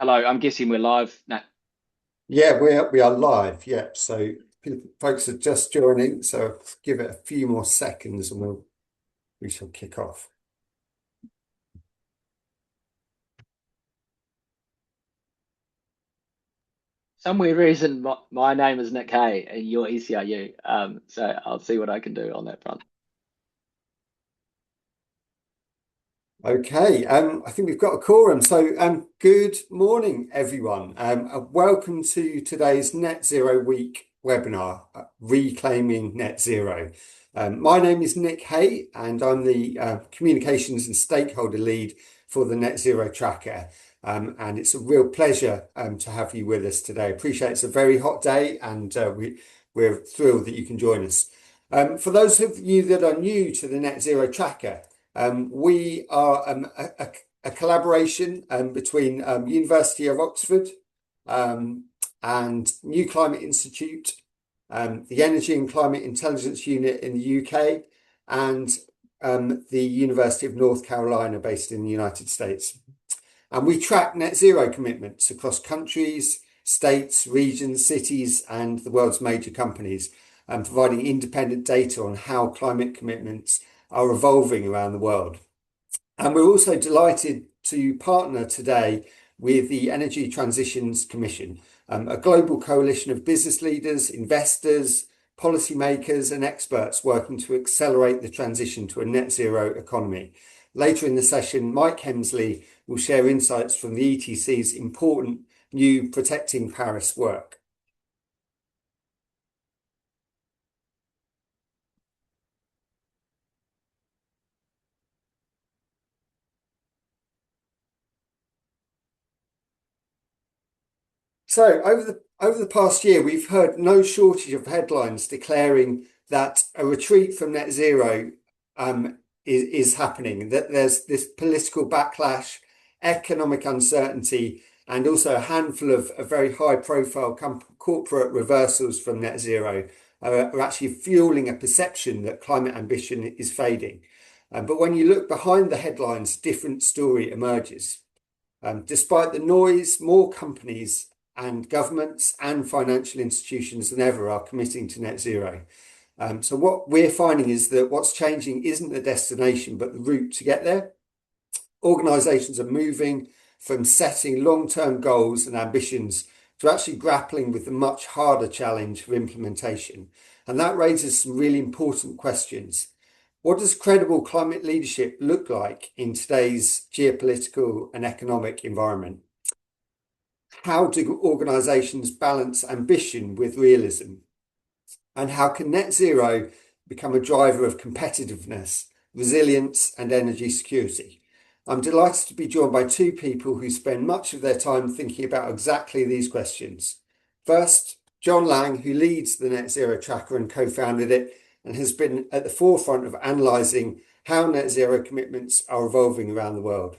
Hello, I'm guessing we're live. No, Yeah, we are live. Yeah, so folks are just joining, so give it a few more seconds and we shall kick off. some weird reason my name is Nick Hay and you're ECRU. So I'll see what I can do on that front. Okay, I think we've got a quorum. So, good morning, everyone. Welcome to today's Net Zero Week webinar, Reclaiming Net Zero. My name is Nick Hay, and I'm the Communications and Stakeholder Lead for the Net Zero Tracker. And it's a real pleasure to have you with us today. Appreciate it's a very hot day, and we're thrilled that you can join us. For those of you that are new to the Net Zero Tracker, we are a collaboration between University of Oxford um, and New Climate Institute, the Energy and Climate Intelligence Unit in the UK, and the University of North Carolina based in the United States. And we track net zero commitments across countries, states, regions, cities, and the world's major companies, and providing independent data on how climate commitments are evolving around the world. And we're also delighted to partner today with the Energy Transitions Commission, a global coalition of business leaders, investors, policymakers, and experts working to accelerate the transition to a net zero economy. Later in the session, Mike Hemsley will share insights from the ETC's important new Protecting Paris work. So over the past year, we've heard no shortage of headlines declaring that a retreat from net zero is happening, that there's this political backlash, economic uncertainty, and also a handful of very high-profile corporate reversals from net zero are actually fueling a perception that climate ambition is fading. But when you look behind the headlines, a different story emerges. Despite the noise, more companies and governments and financial institutions than ever are committing to net zero. So what we're finding is that what's changing isn't the destination, but the route to get there. Organisations are moving from setting long-term goals and ambitions to actually grappling with the much harder challenge of implementation. And that raises some really important questions. What does credible climate leadership look like in today's geopolitical and economic environment? How do organisations balance ambition with realism? And how can net zero become a driver of competitiveness, resilience, and energy security? I'm delighted to be joined by two people who spend much of their time thinking about exactly these questions. First, John Lang, who leads the Net Zero Tracker and co-founded it, and has been at the forefront of analysing how net zero commitments are evolving around the world.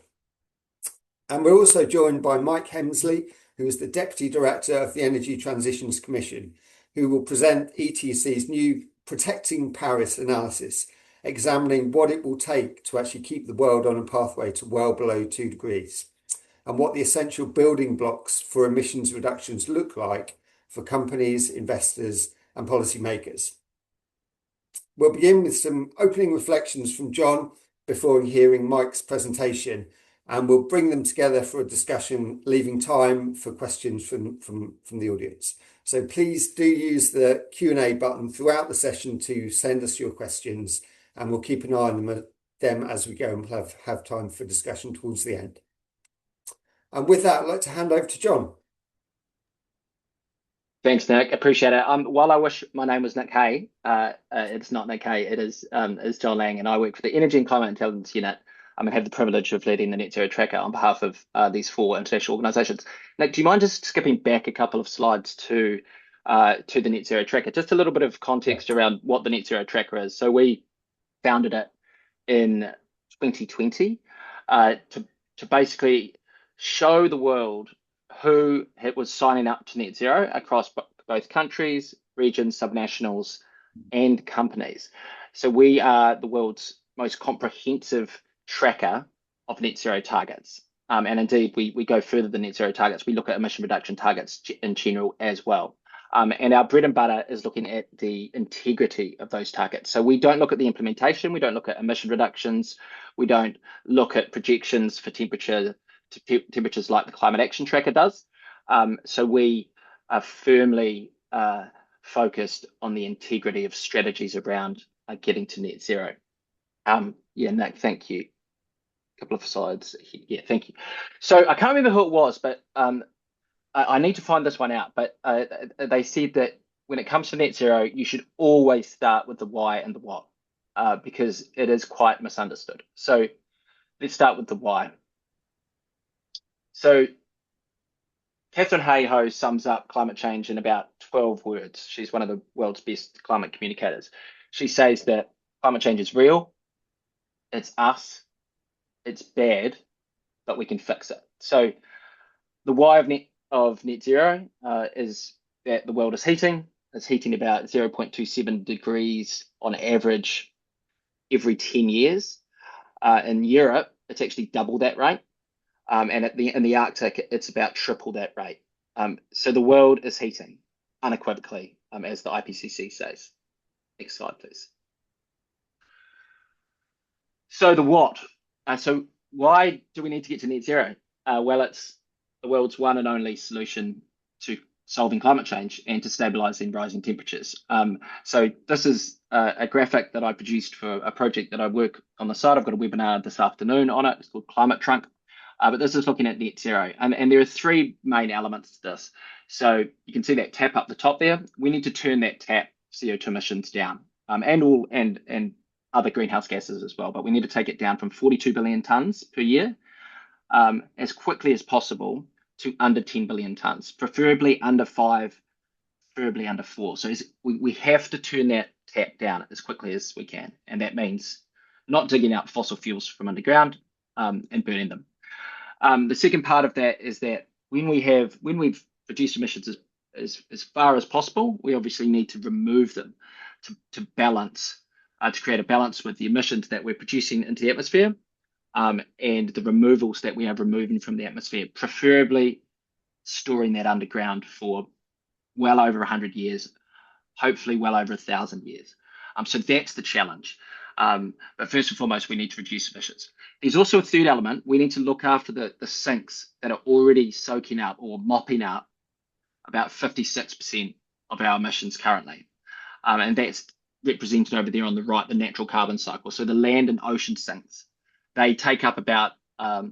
And we're also joined by Mike Hemsley, who is the Deputy Director of the Energy Transitions Commission, who will present ETC's new Protecting Paris analysis, examining what it will take to actually keep the world on a pathway to well below 2 degrees, and what the essential building blocks for emissions reductions look like for companies, investors, and policymakers. We'll begin with some opening reflections from John before hearing Mike's presentation, and we'll bring them together for a discussion, leaving time for questions from the audience. So please do use the Q&A button throughout the session to send us your questions, and we'll keep an eye on them as we go, and we'll have time for discussion towards the end. And with that, I'd like to hand over to John. Thanks, Nick. Appreciate it. While I wish my name was Nick Hay, it's not Nick Hay. It is John Lang, and I work for the Energy and Climate Intelligence Unit. I have the privilege of leading the Net Zero Tracker on behalf of these four international organisations. Nick, do you mind just skipping back a couple of slides to the Net Zero Tracker? Just a little bit of context around what the Net Zero Tracker is. So we founded it in 2020 to basically show the world who was signing up to net zero across both countries, regions, subnationals, and companies. So we are the world's most comprehensive tracker of net zero targets. And indeed, we go further than net zero targets. We look at emission reduction targets in general as well. And our bread and butter is looking at the integrity of those targets. So we don't look at the implementation. We don't look at emission reductions. We don't look at projections for temperatures like the climate action tracker does. So we are firmly focused on the integrity of strategies around getting to net zero. Yeah, Nick, thank you. A couple of slides. Yeah, thank you. So I can't remember who it was, but I need to find this one out. But they said that when it comes to net zero, you should always start with the why and the what, because it is quite misunderstood. So let's start with the why. So Katherine Hayhoe sums up climate change in about 12 words. She's one of the world's best climate communicators. She says that climate change is real, it's us, it's bad, but we can fix it. So the why of net zero is that the world is heating. It's heating about 0.27 degrees on average every 10 years. In Europe, it's actually double that rate. And in the Arctic, it's about triple that rate. So the world is heating unequivocally, as the IPCC says. Next slide, please. So the what? So why do we need to get to net zero? Well, it's the world's one and only solution to solving climate change and to stabilizing rising temperatures. So this is a graphic that I produced for a project that I work on the side. I've got a webinar this afternoon on it. It's called Climate Trunk. But this is looking at net zero. And there are three main elements to this. So you can see that tap up the top there. We need to turn that tap CO2 emissions down, and other greenhouse gases as well. But we need to take it down from 42 billion tonnes per year as quickly as possible to under 10 billion tonnes, preferably under 5, preferably under 4. So we have to turn that tap down as quickly as we can. And that means not digging out fossil fuels from underground and burning them. The second part of that is that when we've reduced emissions as far as possible, we obviously need to remove them to balance, to create a balance with the emissions that we're producing into the atmosphere and the removals that we are removing from the atmosphere, preferably storing that underground for well over 100 years, hopefully well over 1,000 years. So that's the challenge. But first and foremost, we need to reduce emissions. There's also a third element. We need to look after the sinks that are already soaking up or mopping up about 56% of our emissions currently. And that's represented over there on the right, the natural carbon cycle. So the land and ocean sinks, they take up about the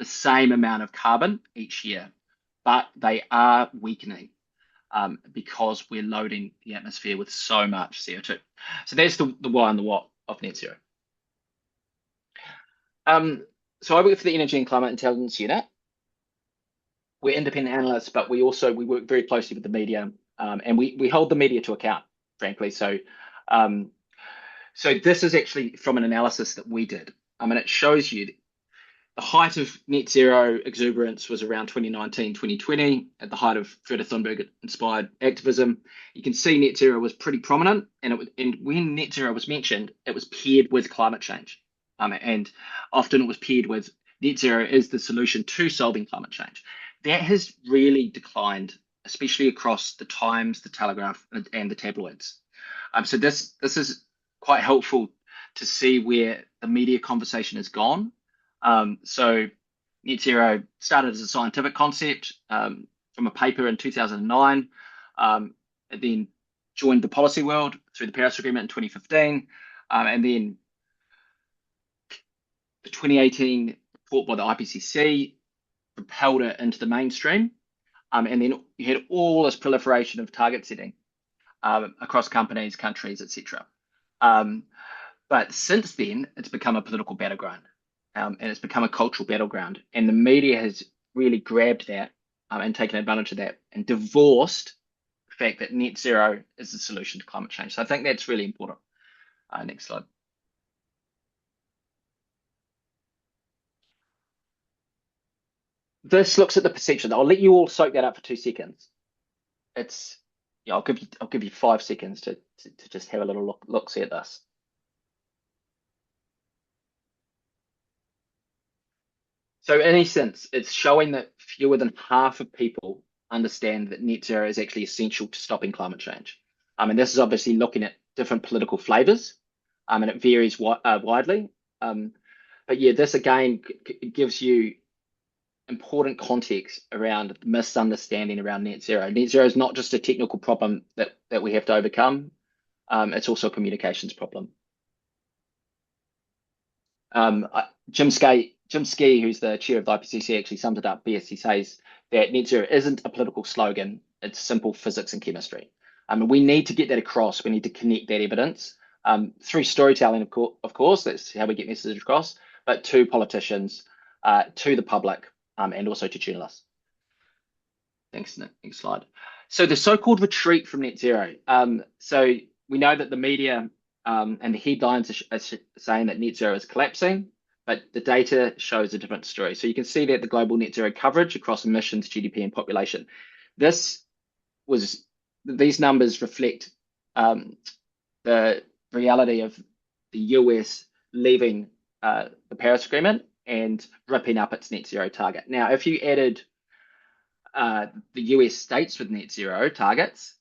same amount of carbon each year, but they are weakening because we're loading the atmosphere with so much CO2. So that's the why and the what of net zero. So I work for the Energy and Climate Intelligence Unit. We're independent analysts, but we work very closely with the media, and we hold the media to account, frankly. So this is actually from an analysis that we did, and it shows you the height of net zero exuberance was around 2019, 2020, at the height of Greta Thunberg-inspired activism. You can see net zero was pretty prominent, and when net zero was mentioned, it was paired with climate change. And often it was paired with net zero is the solution to solving climate change. That has really declined, especially across the Times, the Telegraph, and the tabloids. So this is quite helpful to see where the media conversation has gone. So net zero started as a scientific concept from a paper in 2009, it then joined the policy world through the Paris Agreement in 2015, and then the 2018 report by the IPCC propelled it into the mainstream, and then you had all this proliferation of target setting across companies, countries, etc. But since then, it's become a political battleground. And it's become a cultural battleground. And the media has really grabbed that and taken advantage of that and divorced the fact that net zero is the solution to climate change. So I think that's really important. Next slide. This looks at the perception. I'll let you all soak that up for 2 seconds. I'll give you 5 seconds to just have a little look see at this. So in essence, it's showing that fewer than half of people understand that net zero is actually essential to stopping climate change. And this is obviously looking at different political flavors, and it varies widely. Um, but yeah, this again gives you important context around misunderstanding around net zero. Net zero is not just a technical problem that we have to overcome. It's also a communications problem. Jim Skee, who's the chair of the IPCC, actually sums it up best. He says that net zero isn't a political slogan; it's simple physics and chemistry. We need to get that across. We need to connect that evidence through storytelling, of course. That's how we get messages across, but to politicians, to the public, and also to journalists. Thanks, Nick. Next slide. So the so-called retreat from net zero. So we know that the media and the headlines are saying that net zero is collapsing, but the data shows a different story. So you can see that the global net zero coverage across emissions, GDP, and population. This was these numbers reflect the reality of the US leaving the Paris Agreement and ripping up its net zero target. Now, if you added the US states with net zero targets,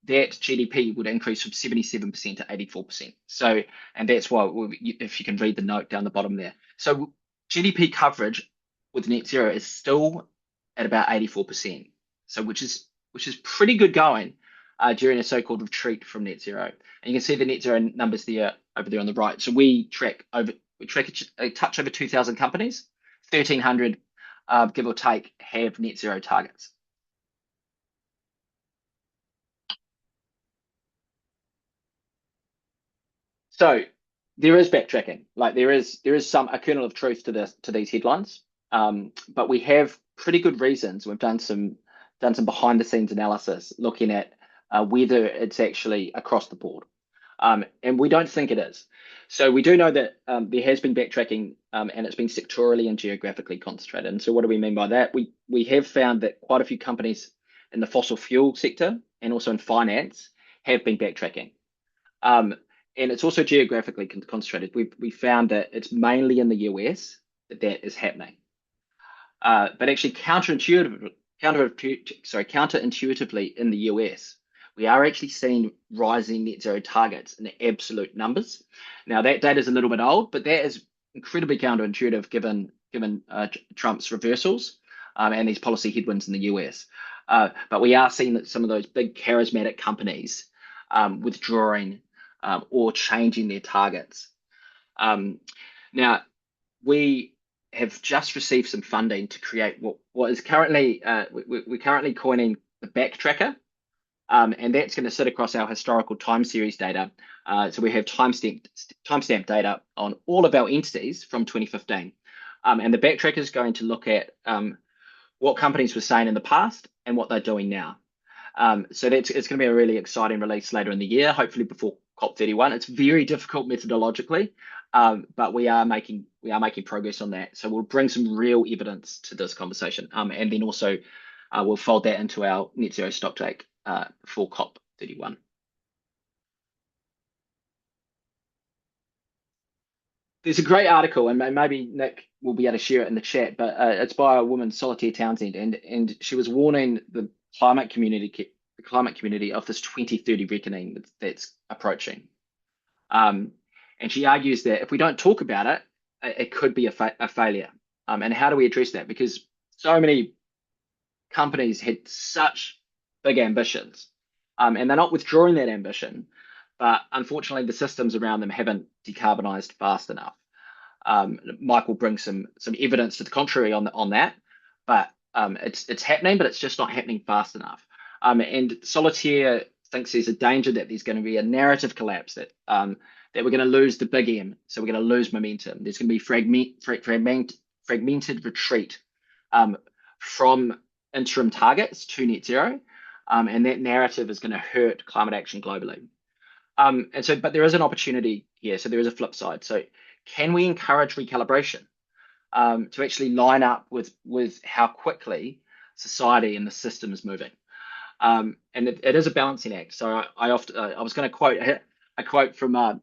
that GDP would increase from 77% to 84%. So, and that's why, if you can read the note down the bottom there. So, GDP coverage with net zero is still at about 84%. So, which is pretty good going during a so-called retreat from net zero. And you can see the net zero numbers there over there on the right. So we track a touch over 2,000 companies, 1,300 give or take, have net zero targets. So there is backtracking. Like there is some a kernel of truth to these headlines. But we have pretty good reasons. We've done some behind the scenes analysis looking at whether it's actually across the board. And we don't think it is. So we do know that there has been backtracking and it's been sectorally and geographically concentrated. And so what do we mean by that? We have found that quite a few companies in the fossil fuel sector and also in finance have been backtracking. Um, and it's also geographically concentrated. We found that it's mainly in the US that is happening. But actually counterintuitively in the US, we are actually seeing rising net zero targets in the absolute numbers. Now that data is a little bit old, but that is incredibly counterintuitive given Trump's reversals and these policy headwinds in the US. But we are seeing that some of those big charismatic companies withdrawing or changing their targets. Now we have just received some funding to create what is currently we're currently coining the backtracker, and that's going to sit across our historical time series data. So we have timestamp data on all of our entities from 2015, and the backtracker is going to look at what companies were saying in the past and what they're doing now. So it's going to be a really exciting release later in the year, hopefully before COP31. It's very difficult methodologically, but we are making progress on that. So we'll bring some real evidence to this conversation, and then also we'll fold that into our net zero stocktake for COP31. There's a great article, and maybe Nick will be able to share it in the chat, but it's by a woman, Solitaire Townsend, and she was warning the climate community of this 2030 reckoning that's approaching. And she argues that if we don't talk about it, it could be a failure. And how do we address that? Because so many companies had such big ambitions, and they're not withdrawing that ambition, but unfortunately the systems around them haven't decarbonized fast enough. Michael brings some evidence to the contrary on that, but it's happening, but it's just not happening fast enough. And Solitaire thinks there's a danger that there's going to be a narrative collapse that we're going to lose the big M, so we're going to lose momentum. There's going to be fragmented retreat from interim targets to net zero, and that narrative is going to hurt climate action globally. But there is an opportunity here. So there is a flip side. So can we encourage recalibration to actually line up with how quickly society and the system is moving? And it is a balancing act. So I was going to quote a quote from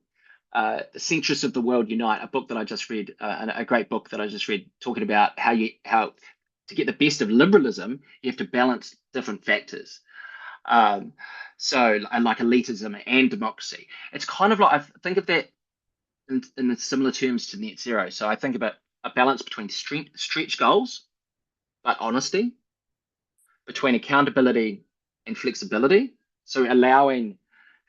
The Centrists of the World Unite, a book that I just read, a great book that I just read, talking about how to get the best of liberalism, you have to balance different factors. Um, and like elitism and democracy. It's kind of like I think of that in the similar terms to net zero. So I think about a balance between stretch goals but honesty, between accountability and flexibility. So allowing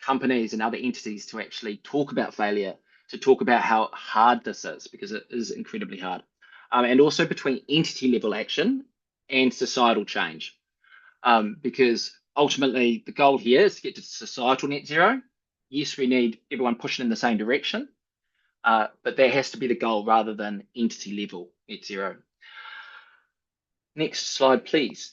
companies and other entities to actually talk about failure, to talk about how hard this is, because it is incredibly hard. And also between entity level action and societal change. Because ultimately the goal here is to get to societal net zero. Yes, we need everyone pushing in the same direction, but that has to be the goal rather than entity level net zero. Next slide, please.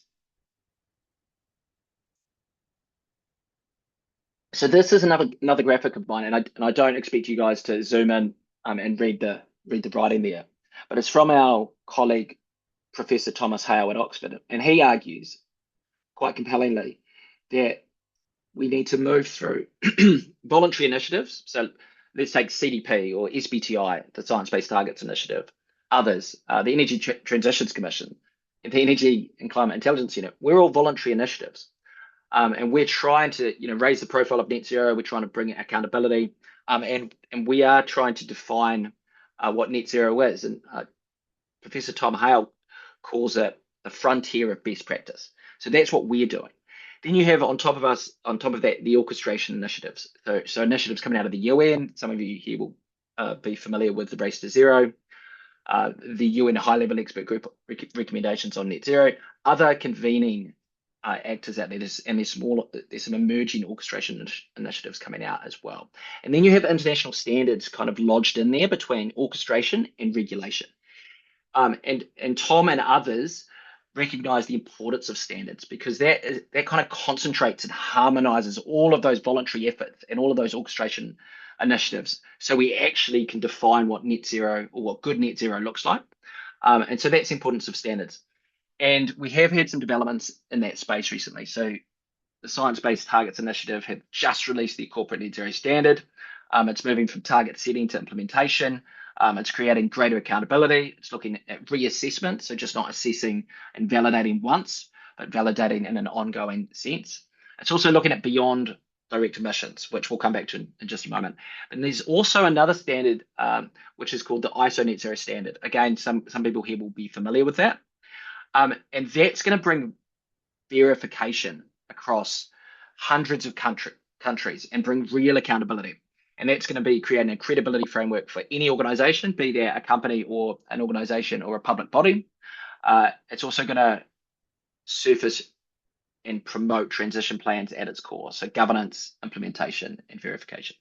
So this is another graphic of mine, and I don't expect you guys to zoom in and read the writing there, but it's from our colleague Professor Thomas Hale at Oxford, and he argues quite compellingly that we need to move through voluntary initiatives. So let's take CDP or SBTI, the Science Based Targets Initiative, others, the Energy Transitions Commission, and the Energy and Climate Intelligence Unit. We're all voluntary initiatives. And we're trying to, raise the profile of net zero. We're trying to bring accountability, and we are trying to define what net zero is. And Professor Tom Hale calls it the frontier of best practice. So that's what we're doing. Then you have on top of that, the orchestration initiatives. So initiatives coming out of the UN. Some of you here will be familiar with the Race to Zero, the UN high-level expert group recommendations on net zero, other convening actors out there. There's some emerging orchestration initiatives coming out as well. And then you have international standards kind of lodged in there between orchestration and regulation. And Tom and others recognize the importance of standards because that kind of concentrates and harmonizes all of those voluntary efforts and all of those orchestration initiatives, so we actually can define what net zero or what good net zero looks like. And so that's the importance of standards. And we have had some developments in that space recently. So the Science Based Targets Initiative have just released the corporate net zero standard. It's moving from target setting to implementation. It's creating greater accountability. It's looking at reassessment, so just not assessing and validating once, but validating in an ongoing sense. It's also looking at beyond direct emissions, which we'll come back to in just a moment. And there's also another standard, which is called the ISO Net Zero Standard. Again, some people here will be familiar with that. And that's going to bring verification across hundreds of countries and bring real accountability. And that's going to be creating a credibility framework for any organization, be there a company or an organization or a public body. It's also going to surface and promote transition plans at its core. So governance, implementation, and verification.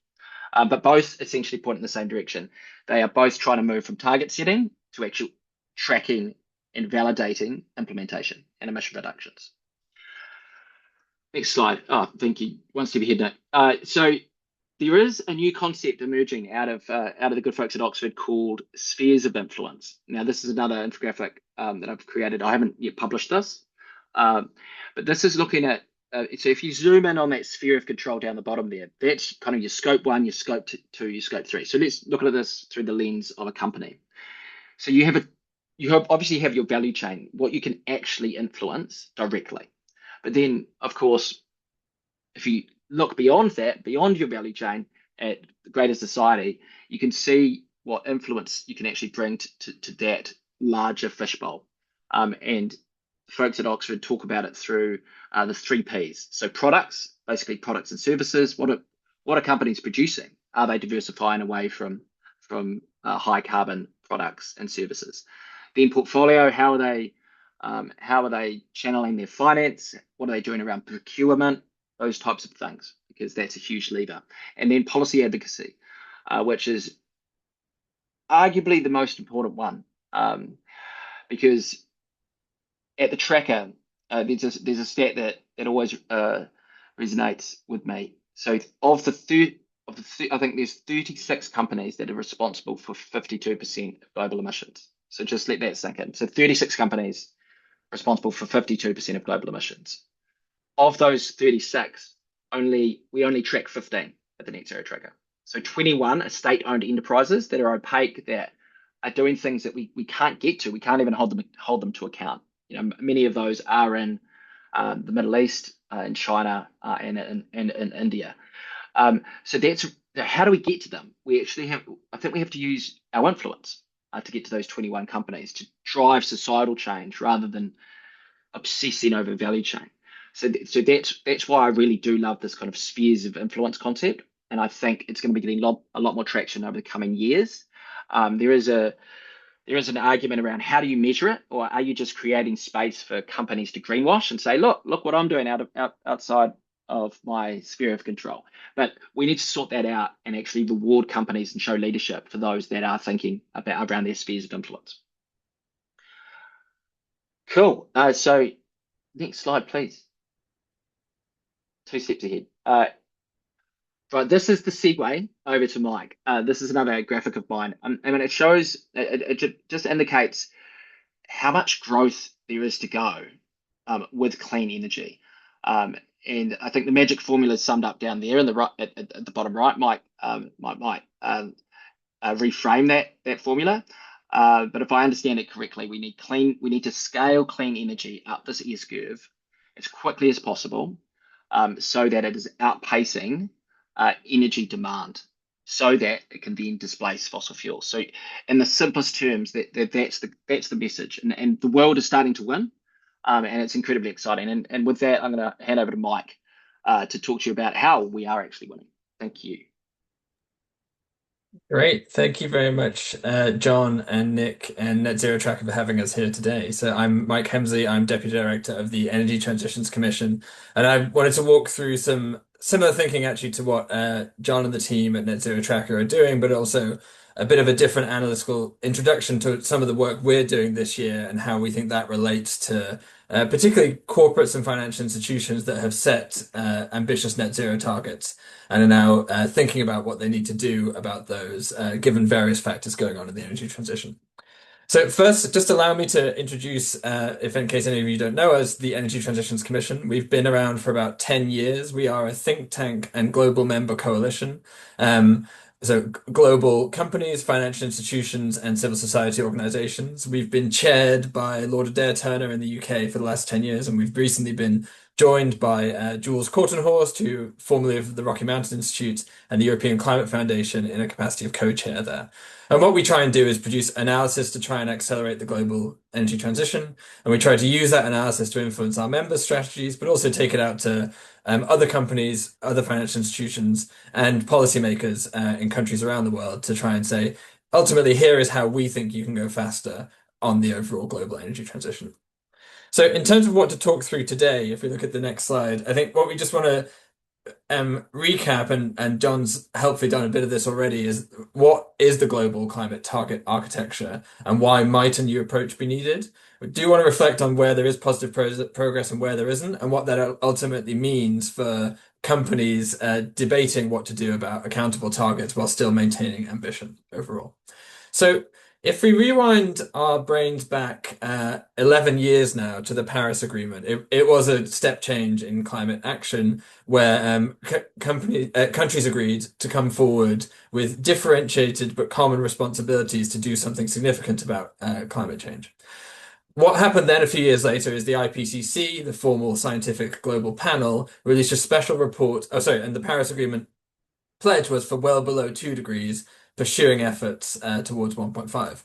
But both essentially point in the same direction. They are both trying to move from target setting to actual tracking and validating implementation and emission reductions. Next slide. Oh, thank you. One step ahead now. So there is a new concept emerging out of the good folks at Oxford called spheres of influence. Now, this is another infographic that I've created. I haven't yet published this, but this is looking at, so if you zoom in on that sphere of control down the bottom there, that's kind of your scope 1, your scope 2, your scope 3. So let's look at this through the lens of a company. So you obviously have your value chain, what you can actually influence directly. But then, of course, if you look beyond that, beyond your value chain at the greater society, you can see what influence you can actually bring to that larger fishbowl. And folks at Oxford talk about it through the 3 Ps. So products, basically products and services. What are companies producing? Are they diversifying away from high carbon products and services? Then portfolio, how are they channeling their finance? What are they doing around procurement? Those types of things, because that's a huge lever. And then policy advocacy, which is arguably the most important one, because at the tracker, there's a stat that always resonates with me. So I think there's 36 companies that are responsible for 52% of global emissions. So just let that sink in. So 36 companies responsible for 52% of global emissions. Of those 36, we only track 15 at the Net Zero Tracker. So 21 are state-owned enterprises that are opaque, that are doing things that we can't get to. We can't even hold them to account. Many of those are in the Middle East, in China, and in India. So that's how do we get to them? We actually have, I think we have to use our influence to get to those 21 companies to drive societal change rather than obsessing over value chain. So that's why I really do love this kind of spheres of influence concept, and I think it's going to be getting a lot more traction over the coming years. There is an argument around how do you measure it, or are you just creating space for companies to greenwash and say, look what I'm doing outside of my sphere of control. But we need to sort that out and actually reward companies and show leadership for those that are thinking about around their spheres of influence. Cool. So next slide, please. 2 steps ahead. Right, this is the segue over to Mike. This is another graphic of mine. I mean, it shows, it just indicates how much growth there is to go with clean energy. And I think the magic formula is summed up down there in the right at the bottom right. Mike might reframe that formula. But if I understand it correctly, we need to scale clean energy up this S curve as quickly as possible, so that it is outpacing energy demand, so that it can then displace fossil fuels. So, in the simplest terms, that's the message, and the world is starting to win, and it's incredibly exciting. And with that, I'm going to hand over to Mike to talk to you about how we are actually winning. Thank you. Great. Thank you very much, John and Nick and Net Zero Tracker for having us here today. So I'm Mike Hemsley. I'm Deputy Director of the Energy Transitions Commission, and I wanted to walk through some similar thinking actually to what John and the team at Net Zero Tracker are doing, but also a bit of a different analytical introduction to some of the work we're doing this year and how we think that relates to particularly corporates and financial institutions that have set ambitious net zero targets and are now thinking about what they need to do about those, given various factors going on in the energy transition. So first, just allow me to introduce, if in case any of you don't know us, the Energy Transitions Commission. We've been around for about 10 years. We are a think tank and global member coalition. So global companies, financial institutions, and civil society organizations. We've been chaired by Lord Adair Turner in the UK for the last 10 years, and we've recently been joined by Jules Kortenhorst, who formerly of the Rocky Mountain Institute and the European Climate Foundation, in a capacity of co-chair there. And what we try and do is produce analysis to try and accelerate the global energy transition. And we try to use that analysis to influence our members' strategies, but also take it out to other companies, other financial institutions, and policymakers in countries around the world to try and say, ultimately, here is how we think you can go faster on the overall global energy transition. So in terms of what to talk through today, if we look at the next slide, I think what we just want to recap, and John's helpfully done a bit of this already, is what is the global climate target architecture and why might a new approach be needed? We do want to reflect on where there is positive progress and where there isn't, and what that ultimately means for companies debating what to do about accountable targets while still maintaining ambition overall. So if we rewind our brains back 11 years now to the Paris Agreement, it was a step change in climate action where countries agreed to come forward with differentiated but common responsibilities to do something significant about climate change. What happened then a few years later is the IPCC, the formal scientific global panel, released a special report. Oh, sorry, and the Paris Agreement pledge was for well below 2 degrees, pursuing efforts towards 1.5.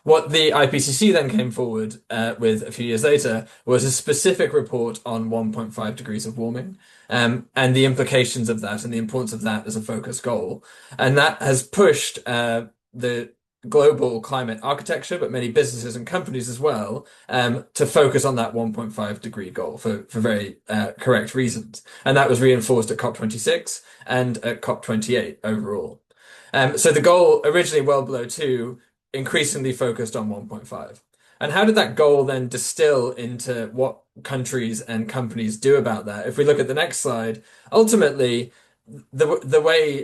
What the IPCC then came forward with a few years later was a specific report on 1.5 degrees of warming, and the implications of that and the importance of that as a focus goal. And that has pushed the global climate architecture, but many businesses and companies as well, to focus on that 1.5 degree goal for very correct reasons. And that was reinforced at COP26 and at COP28 overall. So the goal, originally well below 2, increasingly focused on 1.5. And how did that goal then distill into what countries and companies do about that? If we look at the next slide, ultimately, the way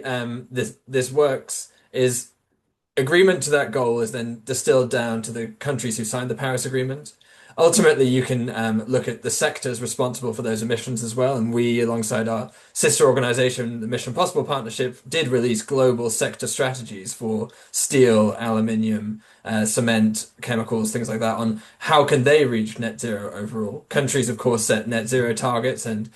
this works is agreement to that goal is then distilled down to the countries who signed the Paris Agreement. ultimately you can look at the sectors responsible for those emissions as well. And we, alongside our sister organization, the Mission Possible Partnership, did release global sector strategies for steel, aluminium, cement, chemicals, things like that, on how can they reach net zero overall. Countries, of course, set net zero targets, and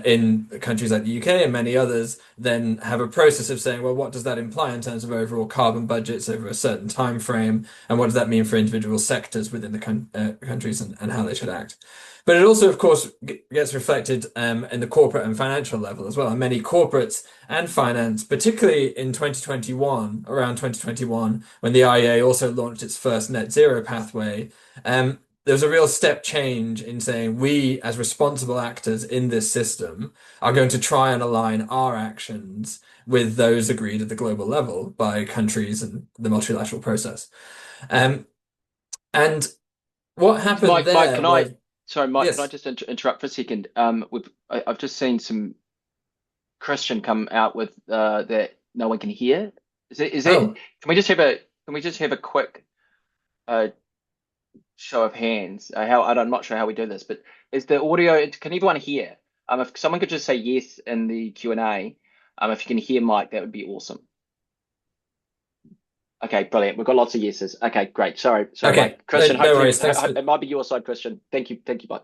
in countries like the UK and many others, then have a process of saying, well, what does that imply in terms of overall carbon budgets over a certain time frame, and what does that mean for individual sectors within the countries, and how they should act. But it also, of course, gets reflected in the corporate and financial level as well. And many corporates and finance, particularly in 2021, around 2021, when the IEA also launched its first net zero pathway, there was a real step change in saying we, as responsible actors in this system, are going to try and align our actions with those agreed at the global level by countries and the multilateral process. Um, and what happened Mike, there can I? was, Sorry, Mike, can I yes, just interrupt for a second? I've just seen some Christian come out with that no one can hear. Is it? oh, Can we just have a quick uh show of hands? I'm not sure how we do this, but is the audio? Can everyone hear? If someone could just say yes in the Q&A, if you can hear Mike, that would be awesome. Okay, brilliant. We've got lots of yeses. Okay, great. Sorry, okay, Mike. Christian, no hopefully worries. Thanks for it might be your side, Christian. Thank you, Mike.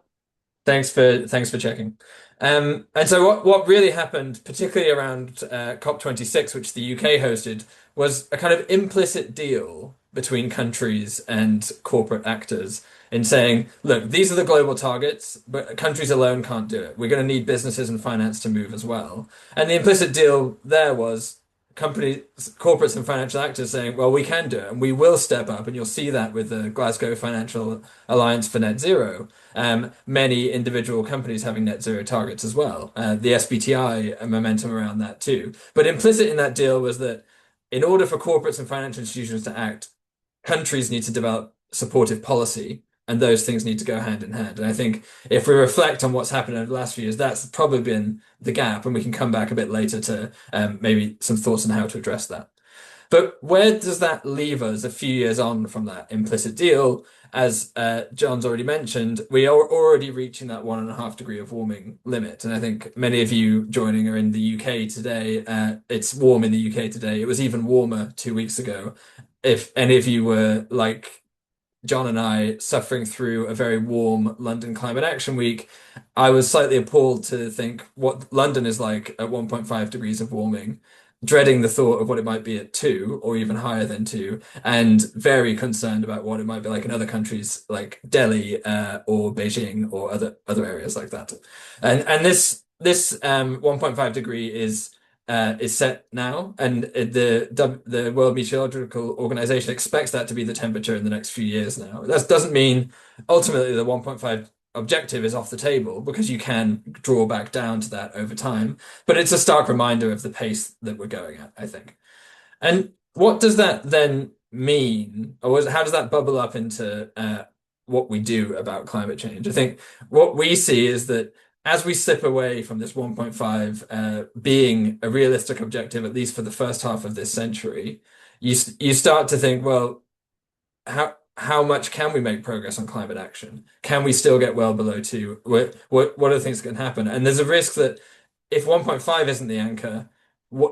thanks for checking. And so what really happened, particularly around COP26, which the UK hosted, was a kind of implicit deal between countries and corporate actors in saying, look, these are the global targets, but countries alone can't do it. We're going to need businesses and finance to move as well. And the implicit deal there was companies, corporates and financial actors saying, well, we can do it and we will step up. And you'll see that with the Glasgow Financial Alliance for Net Zero. Many individual companies having net zero targets as well. The SBTI momentum around that too. But implicit in that deal was that in order for corporates and financial institutions to act, countries need to develop supportive policy, and those things need to go hand in hand. And I think if we reflect on what's happened over the last few years, that's probably been the gap, and we can come back a bit later to maybe some thoughts on how to address that. But where does that leave us a few years on from that implicit deal? As John's already mentioned, we are already reaching that 1.5 degree of warming limit. And I think many of you joining are in the UK today. It's warm in the UK today. It was even warmer 2 weeks ago. If any of you were like John and I suffering through a very warm London Climate Action Week, I was slightly appalled to think what London is like at 1.5 degrees of warming, dreading the thought of what it might be at 2 or even higher than 2, and very concerned about what it might be like in other countries like Delhi or Beijing or other areas like that. And this 1.5 degree is set now, and the World Meteorological Organization expects that to be the temperature in the next few years now. That doesn't mean ultimately the 1.5 objective is off the table, because you can draw back down to that over time. But it's a stark reminder of the pace that we're going at, I think. And what does that then mean, or how does that bubble up into what we do about climate change? I think what we see is that as we slip away from this 1.5 being a realistic objective, at least for the first half of this century, you start to think, well, how much can we make progress on climate action? Can we still get well below 2? What are the things that can happen? And there's a risk that if 1.5 isn't the anchor,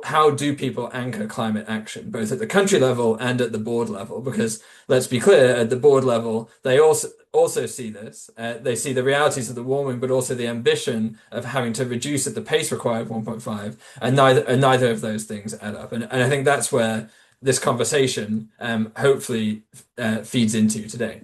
how do people anchor climate action, both at the country level and at the board level? Because let's be clear, at the board level, they also see this. They see the realities of the warming, but also the ambition of having to reduce at the pace required of 1.5, and neither of those things add up. And I think that's where this conversation hopefully feeds into today.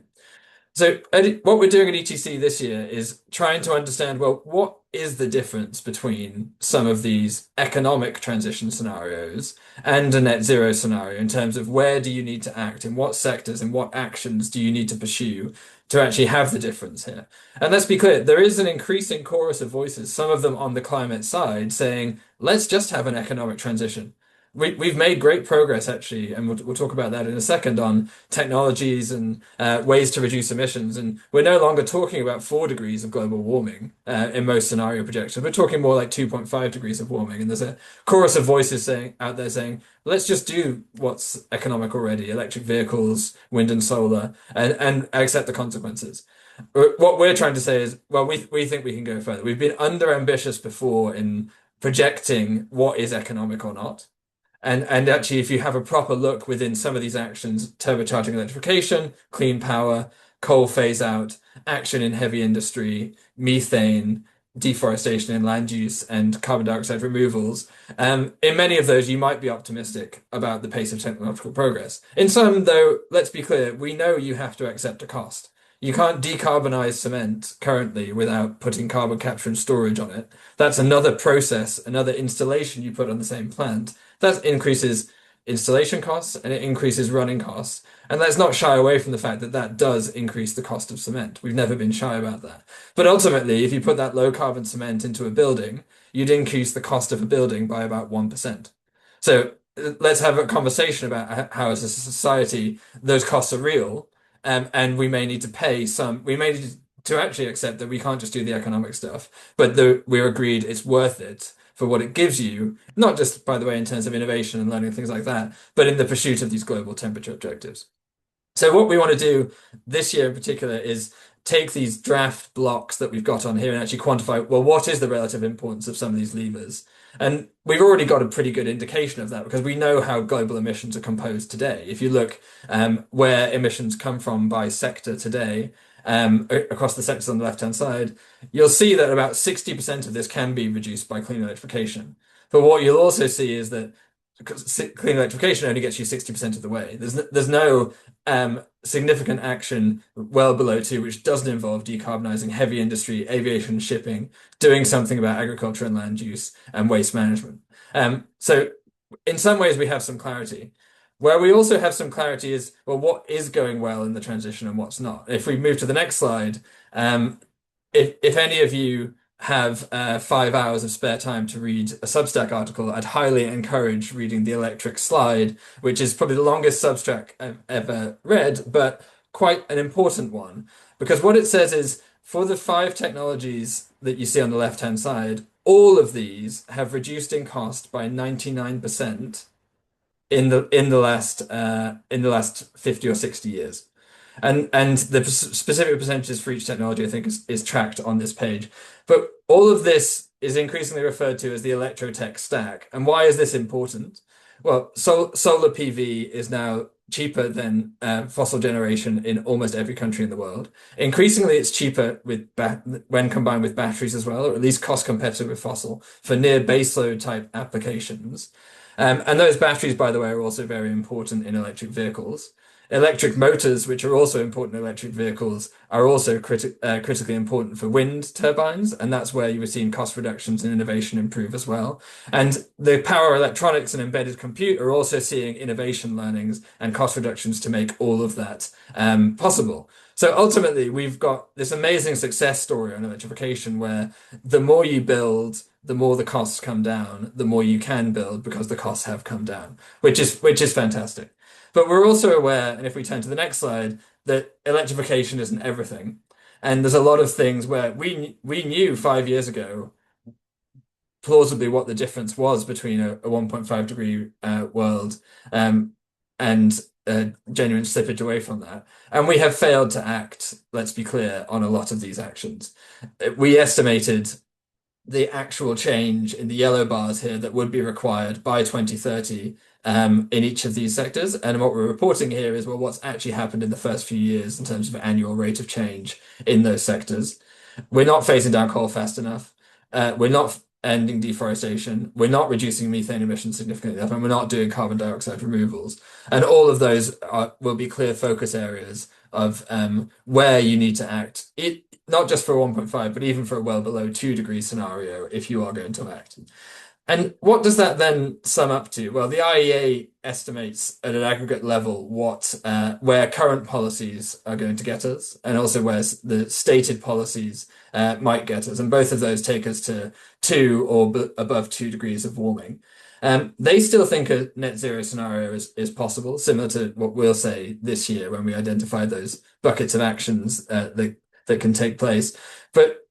So what we're doing at ETC this year is trying to understand, well, what is the difference between some of these economic transition scenarios and a net zero scenario in terms of where do you need to act, in what sectors, and what actions do you need to pursue to actually have the difference here? And let's be clear, there is an increasing chorus of voices, some of them on the climate side, saying, let's just have an economic transition. We've made great progress, actually, and we'll talk about that in a second, on technologies and ways to reduce emissions. And we're no longer talking about 4 degrees of global warming in most scenario projections. We're talking more like 2.5 degrees of warming. And there's a chorus of voices out there saying, let's just do what's economic already, electric vehicles, wind and solar, and accept the consequences. What we're trying to say is, well, we think we can go further. We've been under ambitious before in projecting what is economic or not. And actually, if you have a proper look within some of these actions, turbocharging electrification, clean power, coal phase out, action in heavy industry, methane, deforestation and land use, and carbon dioxide removals, in many of those, you might be optimistic about the pace of technological progress. In some, though, let's be clear, we know you have to accept a cost. You can't decarbonize cement currently without putting carbon capture and storage on it. That's another process, another installation you put on the same plant. That increases installation costs and it increases running costs. And let's not shy away from the fact that that does increase the cost of cement. We've never been shy about that. But ultimately, if you put that low carbon cement into a building, you'd increase the cost of a building by about 1%. So let's have a conversation about how, as a society, those costs are real. And we may need to pay some, we may need to actually accept that we can't just do the economic stuff, but we're agreed it's worth it for what it gives you, not just, by the way, in terms of innovation and learning things like that, but in the pursuit of these global temperature objectives. So what we want to do this year in particular is take these draft blocks that we've got on here and actually quantify, well, what is the relative importance of some of these levers? And we've already got a pretty good indication of that because we know how global emissions are composed today. If you look where emissions come from by sector today, across the sectors on the left-hand side, you'll see that about 60% of this can be reduced by clean electrification. But what you'll also see is that clean electrification only gets you 60% of the way. There's no significant action well below two, which doesn't involve decarbonizing heavy industry, aviation, shipping, doing something about agriculture and land use and waste management. So in some ways we have some clarity. Where we also have some clarity is, well, what is going well in the transition and what's not? If we move to the next slide, if any of you have 5 hours of spare time to read a Substack article, I'd highly encourage reading the Electric Slide, which is probably the longest Substack I've ever read, but quite an important one. Because what it says is, for the 5 technologies that you see on the left-hand side, all of these have reduced in cost by 99% in the last 50 or 60 years. And the specific percentages for each technology, I think, is tracked on this page. But all of this is increasingly referred to as the electrotech stack. And why is this important? Well, solar PV is now cheaper than fossil generation in almost every country in the world. Increasingly, it's cheaper when combined with batteries as well, or at least cost competitive with fossil for near baseload type applications. And those batteries, by the way, are also very important in electric vehicles. Electric motors, which are also important in electric vehicles, are also critically important for wind turbines, and that's where you were seeing cost reductions and innovation improve as well. And the power electronics and embedded compute are also seeing innovation learnings and cost reductions to make all of that possible. So ultimately, we've got this amazing success story on electrification where the more you build, the more the costs come down, the more you can build because the costs have come down, which is fantastic. But we're also aware, and if we turn to the next slide, that electrification isn't everything. And there's a lot of things where we knew 5 years ago plausibly what the difference was between a 1.5 degree world and genuine slippage away from that. And we have failed to act, let's be clear, on a lot of these actions. We estimated the actual change in the yellow bars here that would be required by 2030 in each of these sectors. And what we're reporting here is, well, what's actually happened in the first few years in terms of annual rate of change in those sectors. We're not phasing down coal fast enough. We're not ending deforestation. We're not reducing methane emissions significantly enough, and we're not doing carbon dioxide removals. And all of those will be clear focus areas of where you need to act. Not just for 1.5, but even for a well below 2 degree scenario if you are going to act. And what does that then sum up to? Well, the IEA estimates at an aggregate level where current policies are going to get us, and also where the stated policies might get us. And both of those take us to 2 or above 2 degrees of warming. They still think a net zero scenario is possible, similar to what we'll say this year when we identify those buckets of actions that can take place. But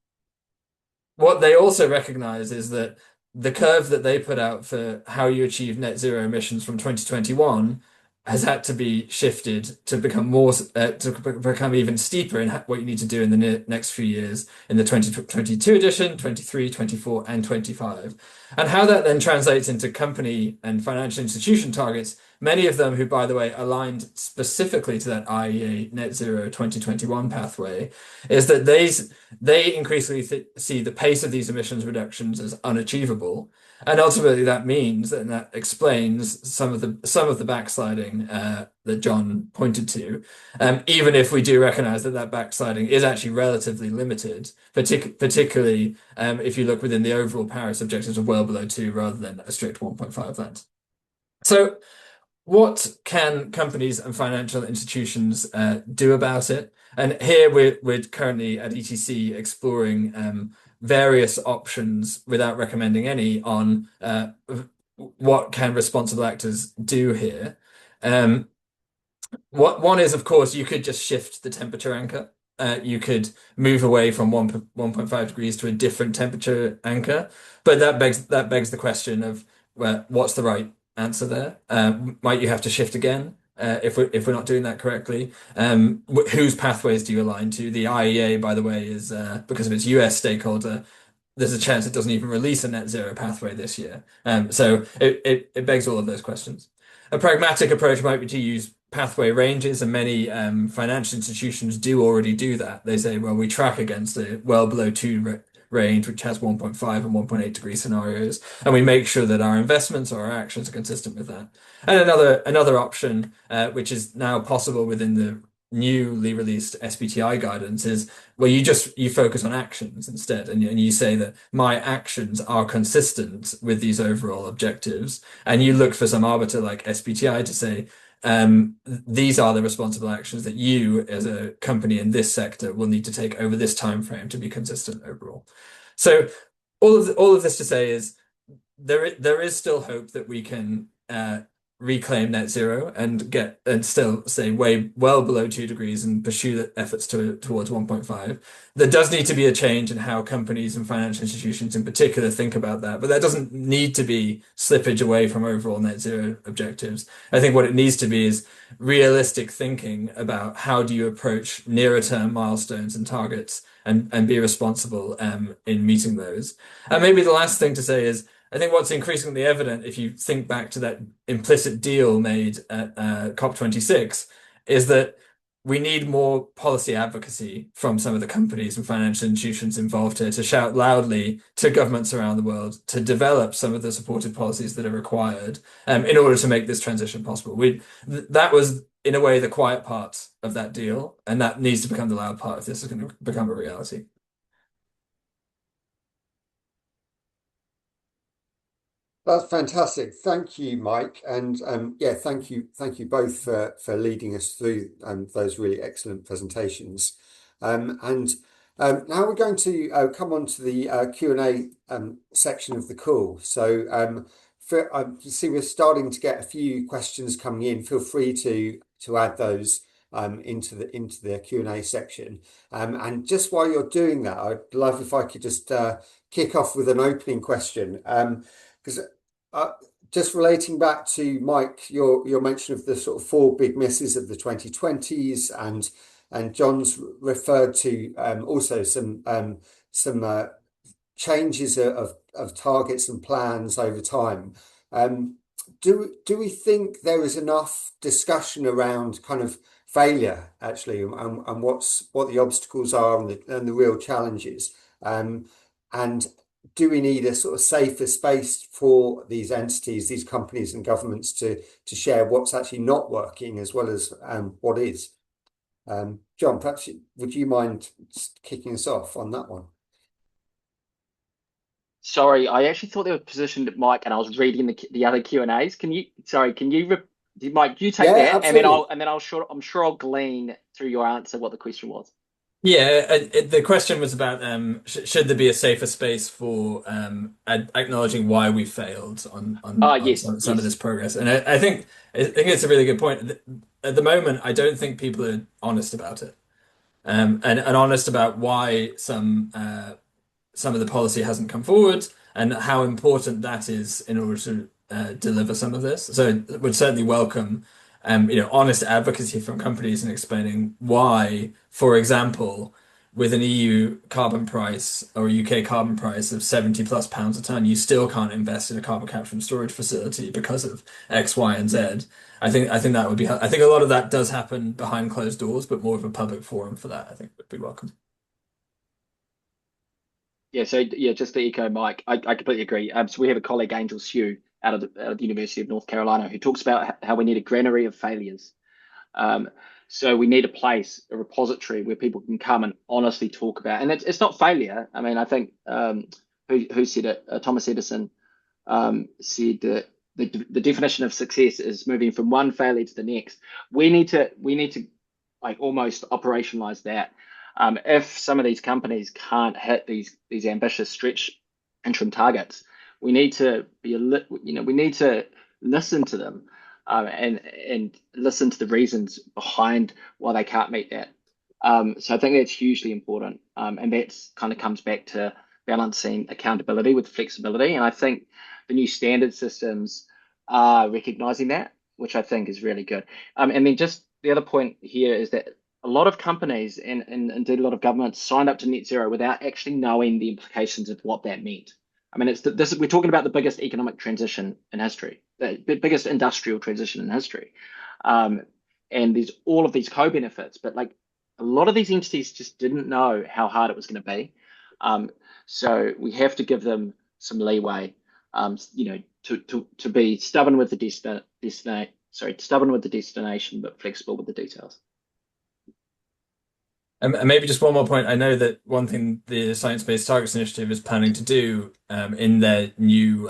what they also recognize is that the curve that they put out for how you achieve net zero emissions from 2021 has had to be shifted to become more become even steeper in what you need to do in the next few years in the 2022 edition, 23, 24, and 25. And how that then translates into company and financial institution targets, many of them who, by the way, aligned specifically to that IEA net zero 2021 pathway, is that they increasingly see the pace of these emissions reductions as unachievable. And ultimately, that means and that explains some of the backsliding that John pointed to. Even if we do recognise that that backsliding is actually relatively limited, particularly if you look within the overall Paris objectives of well below 2 rather than a strict 1.5 lens. So, what can companies and financial institutions do about it? And here we're currently at ETC exploring various options without recommending any on what can responsible actors do here. One is, of course, you could just shift the temperature anchor. You could move away from 1.5 degrees to a different temperature anchor, but that begs the question of, well, what's the right answer there? Might you have to shift again if we're not doing that correctly? Whose pathways do you align to? The IEA, by the way, is because of its US stakeholder, there's a chance it doesn't even release a net zero pathway this year. So it begs all of those questions. A pragmatic approach might be to use pathway ranges, and many financial institutions do already do that. They say, well, we track against a well below 2 range, which has 1.5 and 1.8 degree scenarios, and we make sure that our investments or our actions are consistent with that. And another option, which is now possible within the newly released SBTI guidance, is well, you focus on actions instead, and you say that my actions are consistent with these overall objectives, and you look for some arbiter like SBTI to say, these are the responsible actions that you as a company in this sector will need to take over this time frame to be consistent overall. So all of this to say is there is still hope that we can reclaim net zero and still stay way well below 2 degrees and pursue the efforts towards 1.5. There does need to be a change in how companies and financial institutions in particular think about that, but that doesn't need to be slippage away from overall net zero objectives. I think what it needs to be is realistic thinking about how do you approach nearer term milestones and targets and be responsible in meeting those. And maybe the last thing to say is I think what's increasingly evident, if you think back to that implicit deal made at COP26, is that we need more policy advocacy from some of the companies and financial institutions involved here to shout loudly to governments around the world to develop some of the supportive policies that are required in order to make this transition possible. That was, in a way, the quiet part of that deal, and that needs to become the loud part if this is going to become a reality. That's fantastic. Thank you, Mike. And yeah, thank you both for leading us through those really excellent presentations. And now we're going to come on to the Q&A section of the call. So you see we're starting to get a few questions coming in. Feel free to add those into the Q&A section. And just while you're doing that, I'd love if I could just kick off with an opening question. Because just relating back to Mike, your mention of the sort of 4 big misses of the 2020s, and John's referred to also some changes of targets and plans over time. Do we think there is enough discussion around kind of failure actually, and what the obstacles are and the real challenges, and do we need a sort of safer space for these entities, these companies and governments to share what's actually not working as well as what is? John, perhaps would you mind kicking us off on that one? Sorry, I actually thought they were positioned at Mike, and I was reading the other Q&As. Mike, you take that, absolutely. and then I'm sure I'll glean through your answer what the question was. Yeah, the question was about should there be a safer space for acknowledging why we failed on Yes, some of yes. this progress, and I think it's a really good point. At the moment, I don't think people are honest about it, and honest about why some of the policy hasn't come forward and how important that is in order to deliver some of this. So, would certainly welcome honest advocacy from companies and explaining why, for example, with an EU carbon price or a UK carbon price of 70 plus pounds a ton, you still can't invest in a carbon capture and storage facility because of X, Y, and Z. I think that would be, I think a lot of that does happen behind closed doors, but more of a public forum for that, I think would be welcome. Yeah, so yeah, just to echo Mike, I completely agree. So we have a colleague, Angel Sue, out of the University of North Carolina, who talks about how we need a granary of failures. Um, so we need a place, a repository where people can come and honestly talk about, and it's not failure. I mean, I think who said it? Thomas Edison said that the definition of success is moving from one failure to the next. We need to like almost operationalize that. If some of these companies can't hit these ambitious stretch interim targets, we need to we need to listen to them, and listen to the reasons behind why they can't meet that. So I think that's hugely important, and that's kind of comes back to balancing accountability with flexibility. And I think the new standard systems are recognizing that, which I think is really good. And then just the other point here is that a lot of companies and indeed a lot of governments signed up to net zero without actually knowing the implications of what that meant. I mean, we're talking about the biggest economic transition in history, the biggest industrial transition in history. Um, and there's all of these co-benefits, but like a lot of these entities just didn't know how hard it was going to be. Um, so we have to give them some leeway, to be stubborn with the stubborn with the destination, but flexible with the details. And maybe just one more point. I know that one thing the Science Based Targets Initiative is planning to do in their new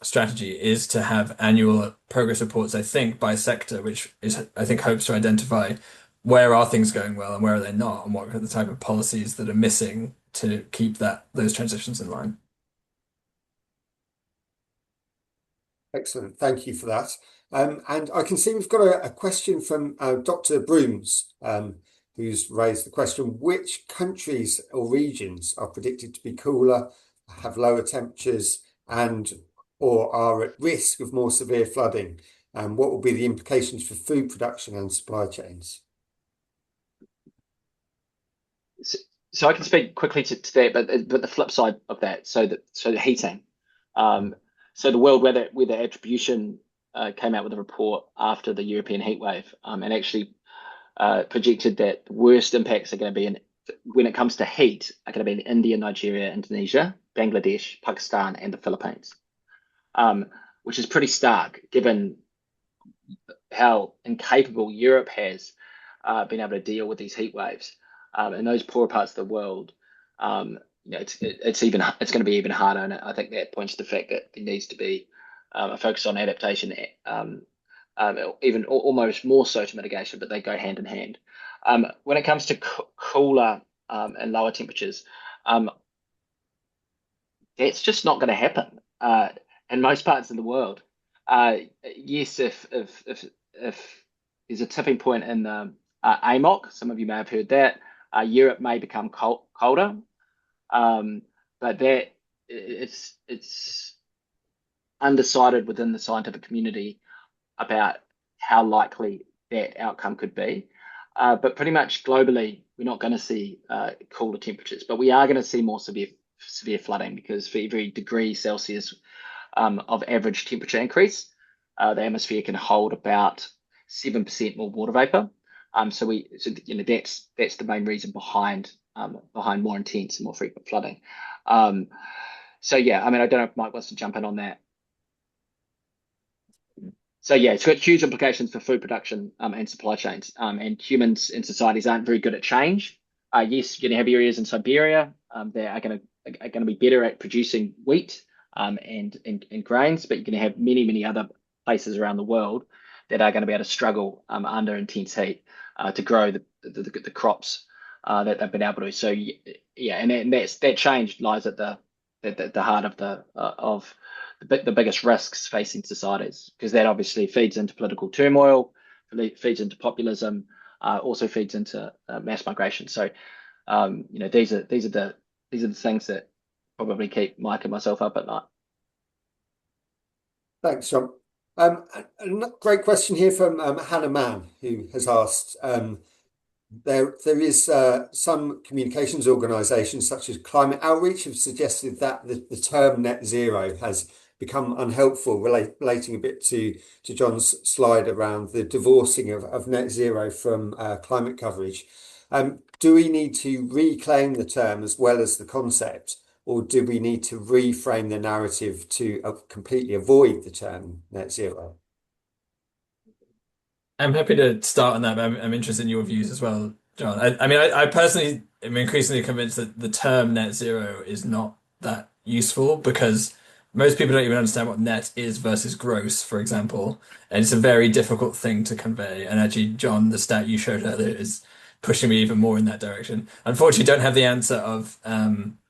strategy is to have annual progress reports, I think, by sector, which is, I think, hopes to identify where are things going well and where are they not, and what are the type of policies that are missing to keep those transitions in line. Excellent. Thank you for that. And I can see we've got a question from Dr. Brooms, who's raised the question, which countries or regions are predicted to be cooler, have lower temperatures, and or are at risk of more severe flooding? And what will be the implications for food production and supply chains? So I can speak quickly to that, but the flip side of that, so the heating. Um, so the World Weather Attribution came out with a report after the European heat wave, and actually projected that the worst impacts are going to be when it comes to heat, are going to be in India, Nigeria, Indonesia, Bangladesh, Pakistan, and the Philippines, which is pretty stark given how incapable Europe has been able to deal with these heat waves. In those poorer parts of the world, it's going to be even harder. And I think that points to the fact that there needs to be a focus on adaptation, even almost more so to mitigation, but they go hand in hand. When it comes to cooler and lower temperatures, that's just not going to happen in most parts of the world. Yes, if there's a tipping point in the AMOC, some of you may have heard that Europe may become colder, but that it's undecided within the scientific community about how likely that outcome could be. But pretty much globally, we're not going to see cooler temperatures, but we are going to see more severe flooding because for every degree Celsius of average temperature increase, the atmosphere can hold about 7% more water vapor. That's the main reason behind more intense and more frequent flooding. So yeah, I mean, I don't know if Mike wants to jump in on that. So yeah, it's got huge implications for food production and supply chains. And humans and societies aren't very good at change. Yes, you're going to have areas in Siberia that are going to be better at producing wheat and grains, but you're going to have many other places around the world that are going to be able to struggle under intense heat to grow the crops that they've been able to. So yeah, and that change lies at the heart of the biggest risks facing societies, because that obviously feeds into political turmoil, feeds into populism, also feeds into mass migration. So these are the things that probably keep Mike and myself up at night. Thanks, John. A great question here from Hannah Mann, who has asked. There is some communications organisations such as Climate Outreach have suggested that the term net zero has become unhelpful, relating a bit to John's slide around the divorcing of net zero from climate coverage. Do we need to reclaim the term as well as the concept, or do we need to reframe the narrative to completely avoid the term net zero? I'm happy to start on that, but I'm interested in your views as well, John. I personally am increasingly convinced that the term net zero is not that useful because most people don't even understand what net is versus gross, for example. And it's a very difficult thing to convey. And actually, John, the stat you showed earlier is pushing me even more in that direction. Unfortunately, don't have the answer of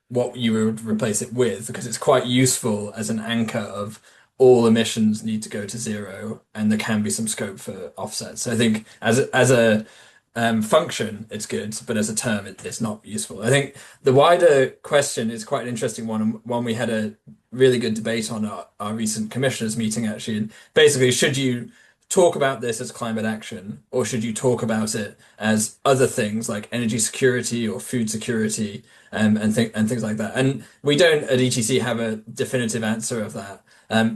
what you would replace it with because it's quite useful as an anchor of all emissions need to go to zero, and there can be some scope for offsets. So I think as a function, it's good, but as a term, it's not useful. I think the wider question is quite an interesting one, and one we had a really good debate on our recent commissioners meeting, actually. And basically, should you talk about this as climate action, or should you talk about it as other things like energy security or food security, and things like that? And we don't at ETC have a definitive answer of that.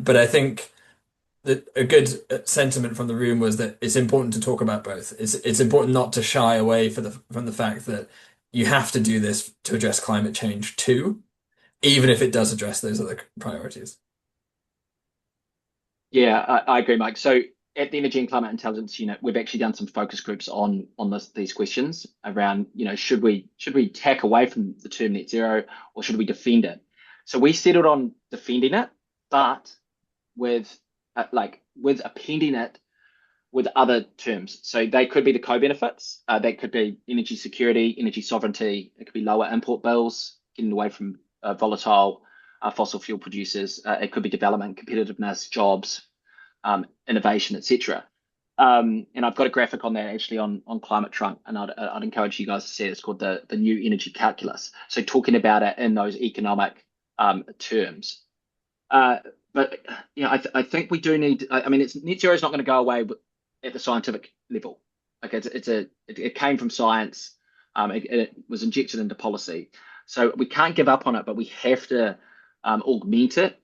But I think that a good sentiment from the room was that it's important to talk about both. It's important not to shy away from the fact that you have to do this to address climate change too, even if it does address those other priorities. Yeah, I agree, Mike. So at the Energy and Climate Intelligence Unit, we've actually done some focus groups on these questions around, should we tack away from the term net zero or should we defend it? So we settled on defending it, but with with appending it with other terms. So they could be the co-benefits. That could be energy security, energy sovereignty. It could be lower import bills, getting away from volatile fossil fuel producers. It could be development, competitiveness, jobs, innovation, etc. And I've got a graphic on that actually on Climate Trunk, and I'd encourage you guys to see it. It's called the new energy calculus. So talking about it in those economic terms. But I think we do need. It's net zero is not going to go away at the scientific level. Like it came from science. It was injected into policy, so we can't give up on it. But we have to augment it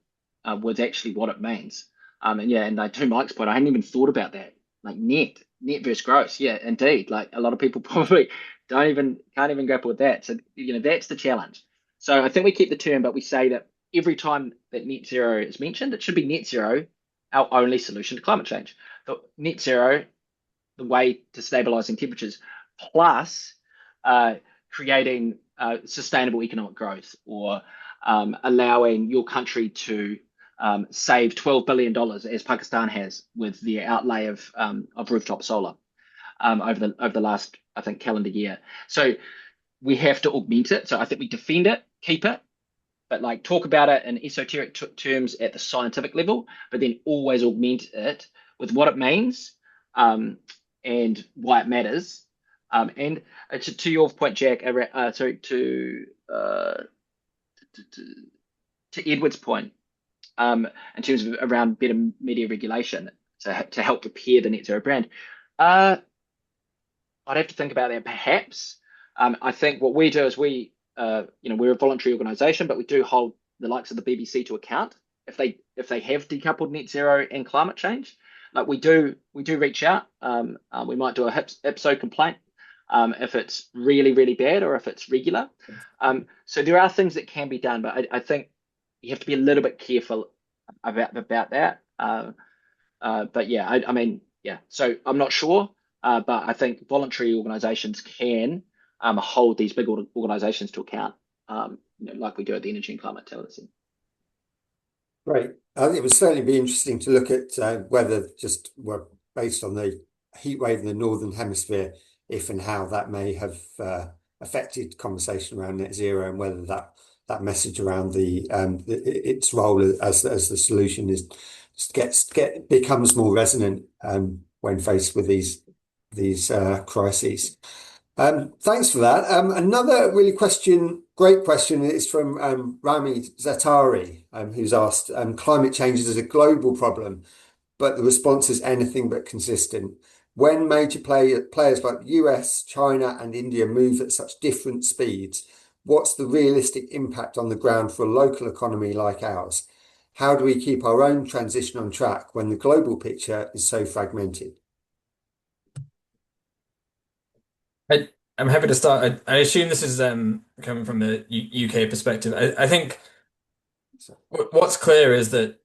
with actually what it means. And to Mike's point, I hadn't even thought about that. Like net versus gross. Yeah, indeed. Like a lot of people probably can't even grapple with that. So that's the challenge. So I think we keep the term, but we say that every time that net zero is mentioned, it should be net zero, our only solution to climate change. So net zero, the way to stabilizing temperatures, plus creating sustainable economic growth, or allowing your country to save $12 billion, as Pakistan has with the outlay of rooftop solar over the last, I think, calendar year. So we have to augment it. So I think we defend it, keep it, but talk about it in esoteric terms at the scientific level, but then always augment it with what it means and why it matters. And to your point, Jack, to Edward's point, in terms of around better media regulation to help prepare the net zero brand, I'd have to think about that perhaps. I think what we do is we're a voluntary organisation, but we do hold the likes of the BBC to account if they have decoupled net zero and climate change. Like we do reach out. We might do a IPSO complaint if it's really, really bad or if it's regular. So there are things that can be done, but I think you have to be a little bit careful about that. But yeah, So I'm not sure, but I think voluntary organisations can hold these big organisations to account, like we do at the Energy and Climate Intelligence. Great. It would certainly be interesting to look at whether based on the heat wave in the Northern Hemisphere, if and how that may have affected conversation around net zero, and whether that message around its role as the solution becomes more resonant when faced with these crises. Thanks for that. Another really great question is from Rami Zatari, who's asked, climate change is a global problem, but the response is anything but consistent. When major players like the US, China, and India move at such different speeds, what's the realistic impact on the ground for a local economy like ours? How do we keep our own transition on track when the global picture is so fragmented? I, I'm happy to start. I assume this is coming from a UK perspective. I think So, what's clear is that